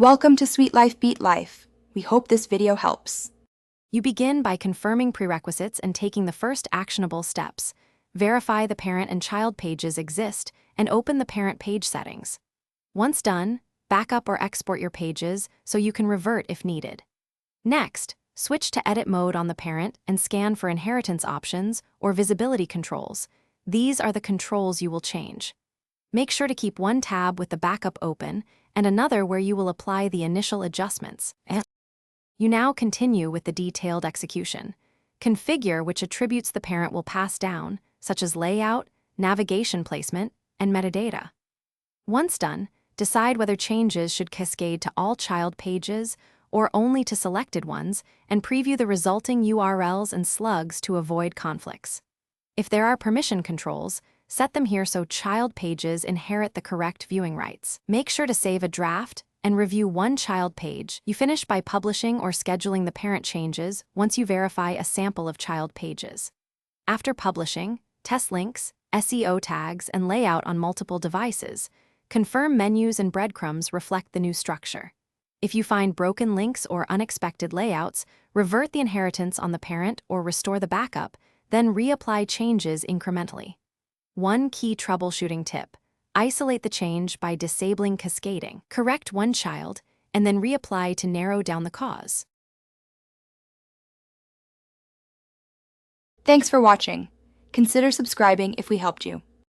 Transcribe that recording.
Welcome to Sweet Life Beat Life. We hope this video helps. You begin by confirming prerequisites and taking the first actionable steps. Verify the parent and child pages exist and open the parent page settings. Once done, back up or export your pages so you can revert if needed. Next, switch to edit mode on the parent and scan for inheritance options or visibility controls. These are the controls you will change. Make sure to keep one tab with the backup open and another where you will apply the initial adjustments. You now continue with the detailed execution. Configure which attributes the parent will pass down, such as layout, navigation placement, and metadata. Once done, decide whether changes should cascade to all child pages or only to selected ones, and preview the resulting URLs and slugs to avoid conflicts. If there are permission controls, set them here so child pages inherit the correct viewing rights. Make sure to save a draft and review one child page. You finish by publishing or scheduling the parent changes once you verify a sample of child pages. After publishing, test links, SEO tags, and layout on multiple devices. Confirm menus and breadcrumbs reflect the new structure. If you find broken links or unexpected layouts, revert the inheritance on the parent or restore the backup, then reapply changes incrementally. One key troubleshooting tip: isolate the change by disabling cascading. Correct one child, and then reapply to narrow down the cause. Thanks for watching. Consider subscribing if we helped you.